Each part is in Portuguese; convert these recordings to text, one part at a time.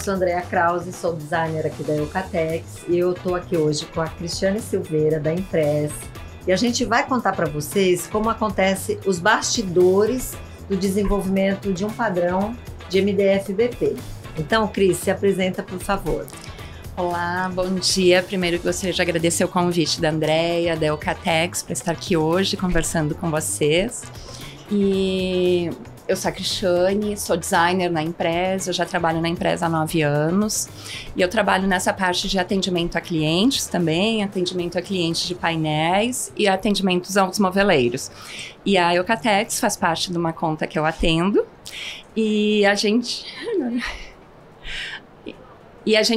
sou Andrea Krause, sou designer aqui da Eucatex e eu estou aqui hoje com a Cristiane Silveira, da Impress. E a gente vai contar para vocês como acontece os bastidores do desenvolvimento de um padrão de MDF-BP. Então, Cris, se apresenta, por favor. Olá, bom dia. Primeiro gostaria de agradecer o convite da Andrea, da Eucatex, para estar aqui hoje conversando com vocês. E eu sou a Cristiane, sou designer na empresa, eu já trabalho na empresa há 9 anos. E eu trabalho nessa parte de atendimento a clientes também, atendimento a clientes de painéis e atendimentos aos moveleiros. E a Eucatex faz parte de uma conta que eu atendo. E a gente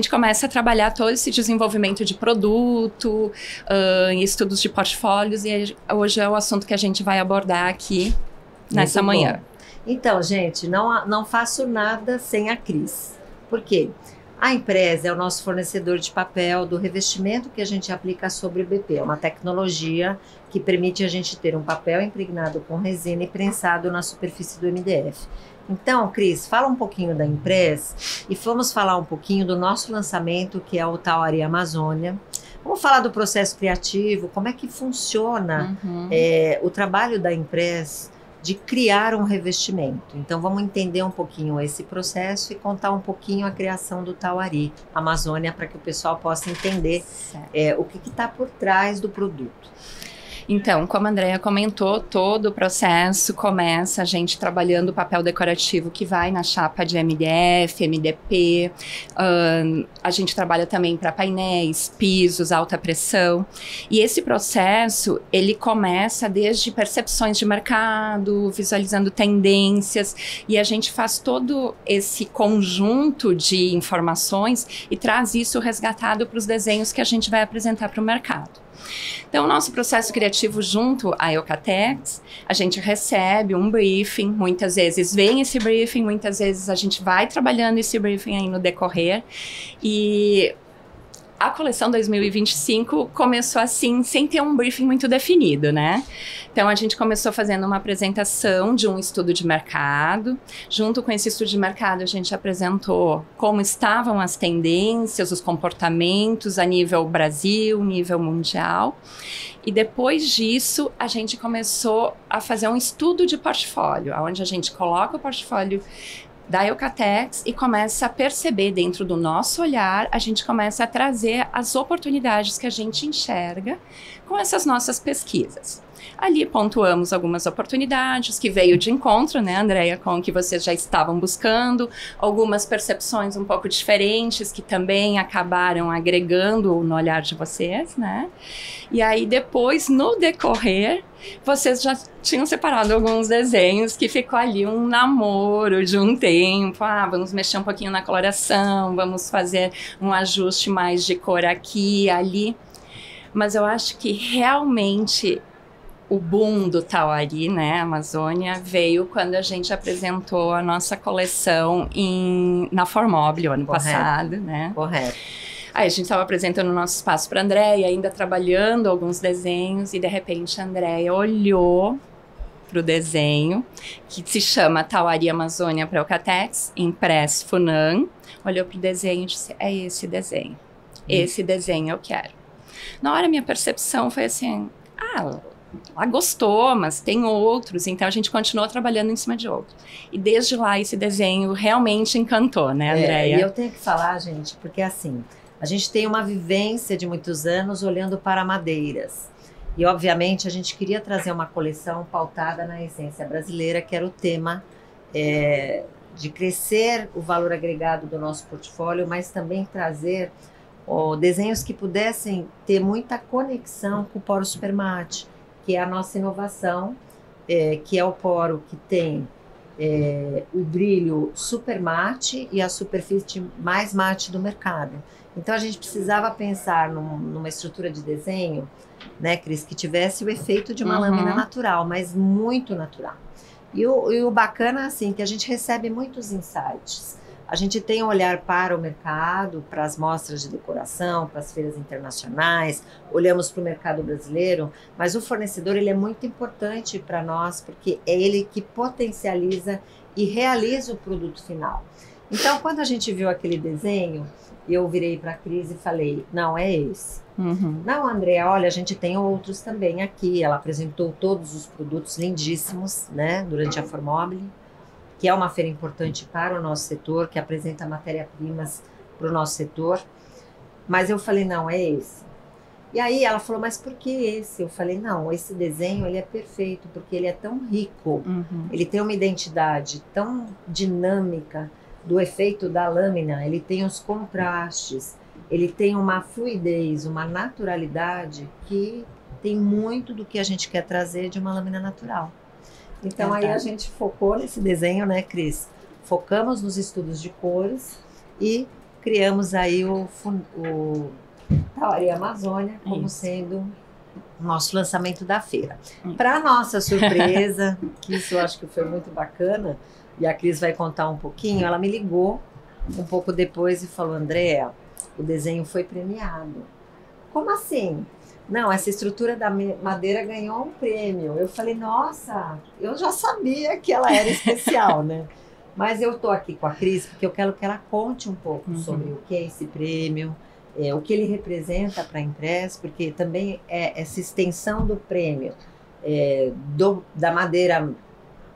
começa a trabalhar todo esse desenvolvimento de produto, estudos de portfólios, e hoje é o assunto que a gente vai abordar aqui nessa manhã. Então, gente, não faço nada sem a Cris. Por quê? A Impress é o nosso fornecedor de papel do revestimento que a gente aplica sobre o BP. É uma tecnologia que permite a gente ter um papel impregnado com resina e prensado na superfície do MDF. Então, Cris, fala um pouquinho da Impress e vamos falar um pouquinho do nosso lançamento, que é o Tauari Amazônia. Vamos falar do processo criativo, como é que funciona o trabalho da Impress de criar um revestimento. Então, vamos entender um pouquinho esse processo e contar um pouquinho a criação do Tauari Amazônia para que o pessoal possa entender o que está por trás do produto. Então, como a Andrea comentou, todo o processo começa a gente trabalhando o papel decorativo que vai na chapa de MDF, MDP. A gente trabalha também para painéis, pisos, alta pressão. E esse processo, ele começa desde percepções de mercado, visualizando tendências. E a gente faz todo esse conjunto de informações e traz isso resgatado para os desenhos que a gente vai apresentar para o mercado. Então, o nosso processo criativo junto à Eucatex, a gente recebe um briefing, muitas vezes vem esse briefing, muitas vezes a gente vai trabalhando esse briefing aí no decorrer, e a coleção 2025 começou assim, sem ter um briefing muito definido, né? Então, a gente começou fazendo uma apresentação de um estudo de mercado. Junto com esse estudo de mercado, a gente apresentou como estavam as tendências, os comportamentos a nível Brasil, nível mundial. E depois disso, a gente começou a fazer um estudo de portfólio, onde a gente coloca o portfólio da Eucatex e começa a perceber dentro do nosso olhar, a gente começa a trazer as oportunidades que a gente enxerga com essas nossas pesquisas. Ali pontuamos algumas oportunidades que veio de encontro, né, Andrea, com o que vocês já estavam buscando, algumas percepções um pouco diferentes que também acabaram agregando no olhar de vocês, né? E aí depois, no decorrer, vocês já tinham separado alguns desenhos que ficou ali um namoro de um tempo. Vamos mexer um pouquinho na coloração, vamos fazer um ajuste mais de cor aqui e ali. Mas eu acho que realmente o boom do Tauari, né, Amazônia, veio quando a gente apresentou a nossa coleção na Formobile ano passado, né? Correto. Aí a gente estava apresentando o nosso espaço para a Andrea, ainda trabalhando alguns desenhos, e de repente a Andrea olhou para o desenho, que se chama Tauari Amazônia para Eucatex, Impress Funan, olhou para o desenho e disse, é esse desenho, esse desenho eu quero. Na hora minha percepção foi assim, ela gostou, mas tem outros, então a gente continuou trabalhando em cima de outro. E desde lá esse desenho realmente encantou, né, Andrea? E eu tenho que falar, gente, porque assim, a gente tem uma vivência de muitos anos olhando para madeiras. E, obviamente, a gente queria trazer uma coleção pautada na essência brasileira, que era o tema de crescer o valor agregado do nosso portfólio, mas também trazer desenhos que pudessem ter muita conexão com o poro supermate, que é a nossa inovação, que é o poro que tem o brilho super mate e a superfície mais mate do mercado. Então, a gente precisava pensar numa estrutura de desenho, né, Cris, que tivesse o efeito de uma lâmina natural, mas muito natural. E o bacana, assim, que a gente recebe muitos insights. A gente tem um olhar para o mercado, para as mostras de decoração, para as feiras internacionais, olhamos para o mercado brasileiro, mas o fornecedor ele é muito importante para nós, porque é ele que potencializa e realiza o produto final. Então, quando a gente viu aquele desenho, eu virei para a Cris e falei, não, é esse. Não, Andréa, olha, a gente tem outros também aqui. Ela apresentou todos os produtos lindíssimos, né, durante a Formobile, que é uma feira importante para o nosso setor, que apresenta matéria-primas para o nosso setor. Mas eu falei, não, é esse. E aí ela falou, mas por que esse? Eu falei, não, esse desenho ele é perfeito, porque ele é tão rico, ele tem uma identidade tão dinâmica do efeito da lâmina, ele tem os contrastes, ele tem uma fluidez, uma naturalidade que tem muito do que a gente quer trazer de uma lâmina natural. Então aí a gente focou nesse desenho, né, Cris? Focamos nos estudos de cores e criamos aí o Tauari Amazônia como sendo o nosso lançamento da feira. Para nossa surpresa, que isso eu acho que foi muito bacana, e a Cris vai contar um pouquinho, ela me ligou um pouco depois e falou, Andréa, o desenho foi premiado. Como assim? Não, essa estrutura da madeira ganhou um prêmio. Eu falei, nossa, eu já sabia que ela era especial, né? Mas eu tô aqui com a Cris porque eu quero que ela conte um pouco sobre o que é esse prêmio, o que ele representa para a Impress, porque também é essa extensão do prêmio da madeira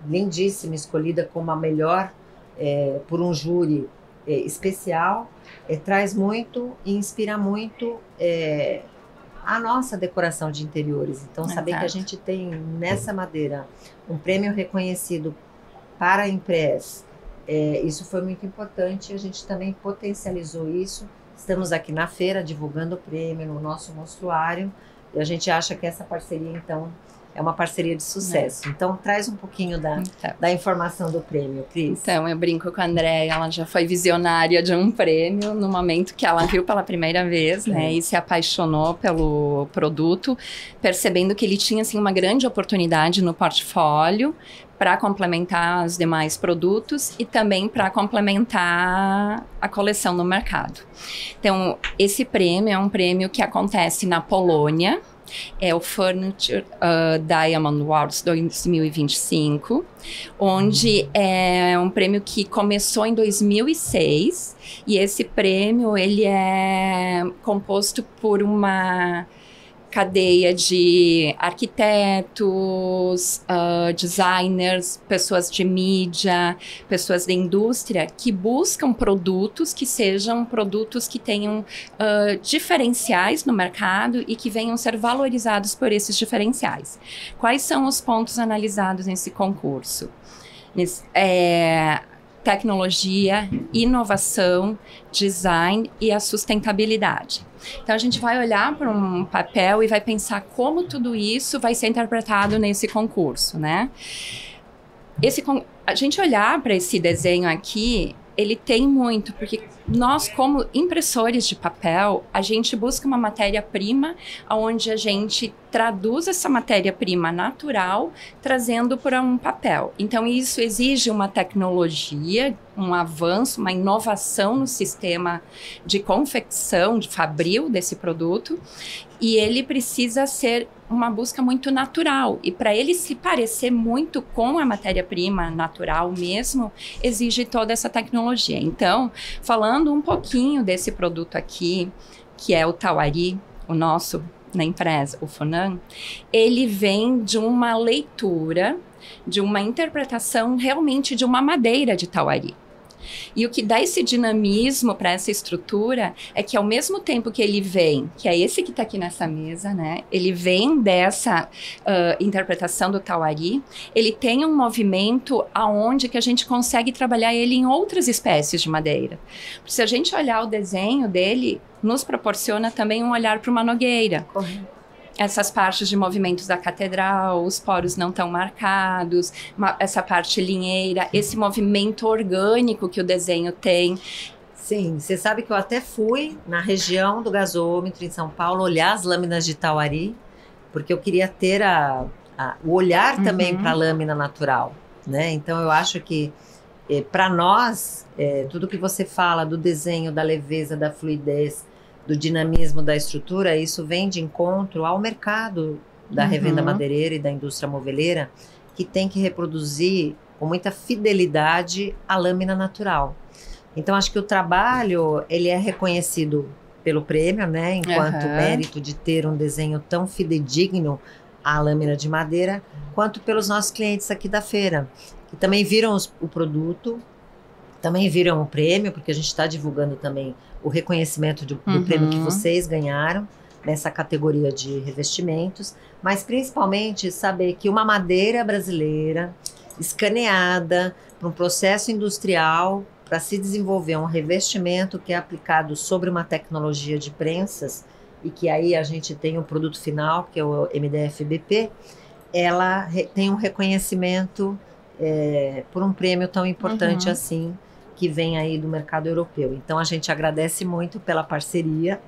lindíssima, escolhida como a melhor por um júri especial, traz muito e inspira muito a nossa decoração de interiores. Então, saber que a gente tem nessa madeira um prêmio reconhecido para a Impress, isso foi muito importante, a gente também potencializou isso. Estamos aqui na feira divulgando o prêmio no nosso mostruário e a gente acha que essa parceria, então, é uma parceria de sucesso. Então, traz um pouquinho da informação do prêmio, Cris. Então, eu brinco com a Andréa, ela já foi visionária de um prêmio no momento que ela viu pela primeira vez, né, e se apaixonou pelo produto, percebendo que ele tinha, assim, uma grande oportunidade no portfólio para complementar os demais produtos e também para complementar a coleção no mercado. Então, esse prêmio é um prêmio que acontece na Polônia, é o Furniture Diamond Awards 2025, onde é um prêmio que começou em 2006 e esse prêmio ele é composto por uma cadeia de arquitetos, designers, pessoas de mídia, pessoas da indústria que buscam produtos que sejam produtos que tenham diferenciais no mercado e que venham ser valorizados por esses diferenciais. Quais são os pontos analisados nesse concurso? Tecnologia, inovação, design e a sustentabilidade. Então, a gente vai olhar para um papel e vai pensar como tudo isso vai ser interpretado nesse concurso, né? A gente olhar para esse desenho aqui, ele tem muito, porque nós, como impressores de papel, a gente busca uma matéria-prima onde a gente traduz essa matéria-prima natural, trazendo para um papel. Então, isso exige uma tecnologia, um avanço, uma inovação no sistema de confecção, de fabril desse produto, e ele precisa ser uma busca muito natural. E para ele se parecer muito com a matéria-prima natural mesmo, exige toda essa tecnologia. Então, falando um pouquinho desse produto aqui, que é o Tauari, o nosso na empresa, o Funan, ele vem de uma leitura, de uma interpretação realmente de uma madeira de Tauari. E o que dá esse dinamismo para essa estrutura é que ao mesmo tempo que ele vem, que é esse que está aqui nessa mesa, né? Ele vem dessa interpretação do Tauari, ele tem um movimento aonde que a gente consegue trabalhar ele em outras espécies de madeira. Se a gente olhar o desenho dele, nos proporciona também um olhar para uma nogueira. Correto. Essas partes de movimentos da catedral, os poros não tão marcados, essa parte linheira, esse movimento orgânico que o desenho tem. Sim, você sabe que eu até fui na região do gasômetro em São Paulo olhar as lâminas de Tauari, porque eu queria ter o olhar também para a lâmina natural, né? Então eu acho que para nós, tudo que você fala do desenho, da leveza, da fluidez, do dinamismo da estrutura, isso vem de encontro ao mercado da revenda madeireira e da indústria moveleira, que tem que reproduzir com muita fidelidade a lâmina natural. Então, acho que o trabalho, ele é reconhecido pelo prêmio, né? Enquanto mérito de ter um desenho tão fidedigno à lâmina de madeira, quanto pelos nossos clientes aqui da feira, que também viram o produto, também viram o prêmio, porque a gente está divulgando também o reconhecimento do prêmio que vocês ganharam nessa categoria de revestimentos, mas principalmente saber que uma madeira brasileira escaneada para um processo industrial para se desenvolver um revestimento que é aplicado sobre uma tecnologia de prensas e que aí a gente tem o produto final, que é o MDF-BP, ela tem um reconhecimento por um prêmio tão importante assim, que vem aí do mercado europeu. Então, a gente agradece muito pela parceria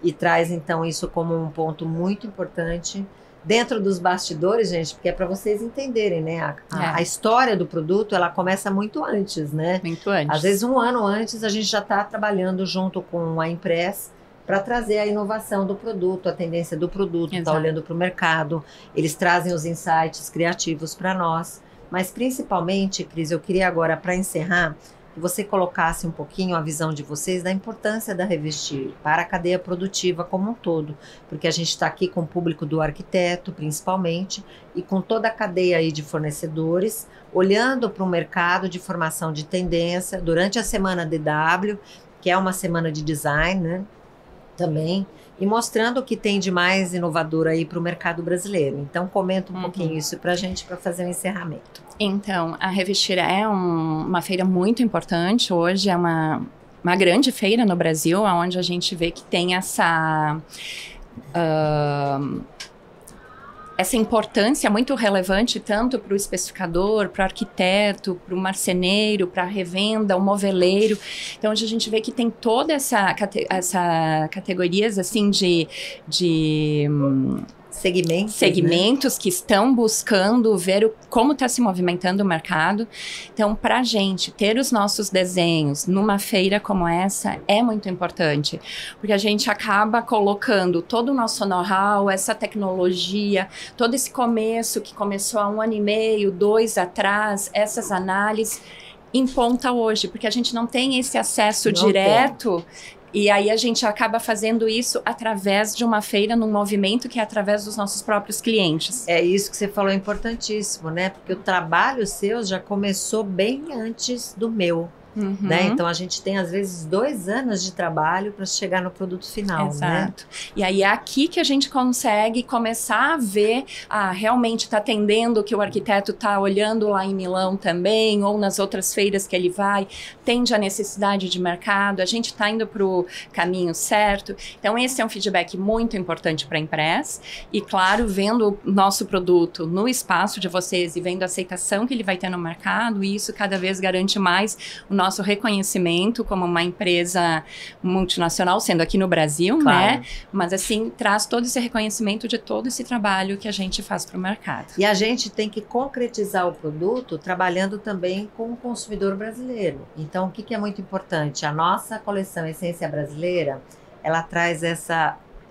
e traz, então, isso como um ponto muito importante dentro dos bastidores, gente, porque é para vocês entenderem, né? A história do produto, ela começa muito antes, né? Muito antes. Às vezes, um ano antes, a gente já está trabalhando junto com a Impress para trazer a inovação do produto, a tendência do produto, está olhando para o mercado. Eles trazem os insights criativos para nós. Mas, principalmente, Cris, eu queria agora, para encerrar, que você colocasse um pouquinho a visão de vocês da importância da Revestir para a cadeia produtiva como um todo, porque a gente está aqui com o público do arquiteto, principalmente, e com toda a cadeia aí de fornecedores, olhando para o mercado de formação de tendência durante a semana DW, que é uma semana de design, né, também, e mostrando o que tem de mais inovador aí para o mercado brasileiro. Então, comenta um pouquinho isso para a gente, para fazer o encerramento. Então, a Revestir é uma feira muito importante. Hoje é uma grande feira no Brasil, onde a gente vê que tem essa importância muito relevante tanto para o especificador, para o arquiteto, para o marceneiro, para a revenda, o moveleiro. Então, hoje a gente vê que tem toda essa categorias assim de segmentos que estão buscando ver como está se movimentando o mercado. Então, para a gente ter os nossos desenhos numa feira como essa é muito importante, porque a gente acaba colocando todo o nosso know-how, essa tecnologia, todo esse começo que começou há 1 ano e meio, 2 atrás, essas análises em ponta hoje, porque a gente não tem esse acesso direto. E aí a gente acaba fazendo isso através de uma feira, num movimento que é através dos nossos próprios clientes. É isso que você falou, é importantíssimo, né? Porque o trabalho seu já começou bem antes do meu. Né? Então, a gente tem, às vezes, 2 anos de trabalho para chegar no produto final. Exato. Né? E aí é aqui que a gente consegue começar a ver, realmente está atendendo o que o arquiteto está olhando lá em Milão também, ou nas outras feiras que ele vai, tende a necessidade de mercado, a gente está indo para o caminho certo. Então, esse é um feedback muito importante para a Impress. E, claro, vendo o nosso produto no espaço de vocês e vendo a aceitação que ele vai ter no mercado, isso cada vez garante mais o nosso reconhecimento como uma empresa multinacional, sendo aqui no Brasil, né? Mas assim, traz todo esse reconhecimento de todo esse trabalho que a gente faz para o mercado. E a gente tem que concretizar o produto trabalhando também com o consumidor brasileiro. Então, o que é muito importante? A nossa coleção Essência Brasileira, ela traz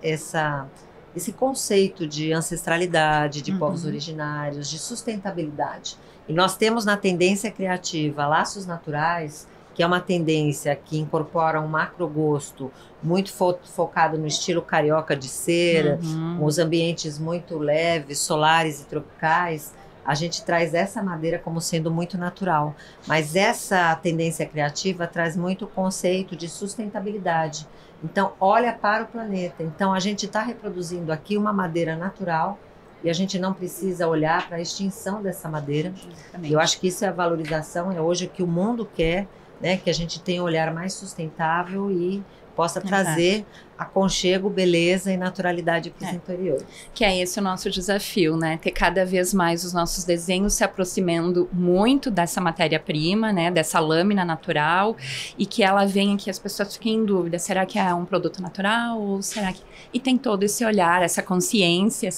esse conceito de ancestralidade, de povos originários, de sustentabilidade. E nós temos na tendência criativa Laços Naturais, que é uma tendência que incorpora um macrogosto muito focado no estilo carioca de cera, os ambientes muito leves, solares e tropicais. A gente traz essa madeira como sendo muito natural. Mas essa tendência criativa traz muito o conceito de sustentabilidade. Então, olha para o planeta. Então, a gente está reproduzindo aqui uma madeira natural, e a gente não precisa olhar para a extinção dessa madeira. Exatamente. Eu acho que isso é a valorização, é hoje o que o mundo quer, né? Que a gente tenha um olhar mais sustentável e possa trazer aconchego, beleza e naturalidade para os interiores. Que é esse o nosso desafio, né? Ter cada vez mais os nossos desenhos se aproximando muito dessa matéria-prima, né? Dessa lâmina natural, e que ela venha, que as pessoas fiquem em dúvida, será que é um produto natural ou será que... E tem todo esse olhar, essa consciência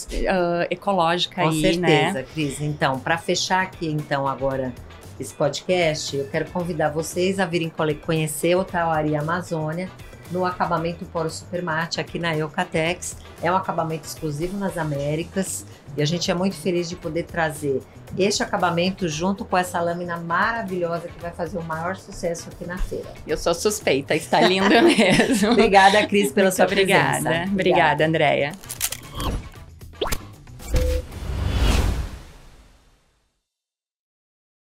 ecológica aí, né? Com certeza, Cris. Então, para fechar aqui, então, agora esse podcast, eu quero convidar vocês a virem conhecer o Tauari Amazônia, no acabamento Poro Supermate aqui na Eucatex. É um acabamento exclusivo nas Américas e a gente é muito feliz de poder trazer este acabamento junto com essa lâmina maravilhosa que vai fazer o maior sucesso aqui na feira. Eu sou suspeita, está lindo mesmo. Obrigada, Cris, pela sua presença. Obrigada, Andréia.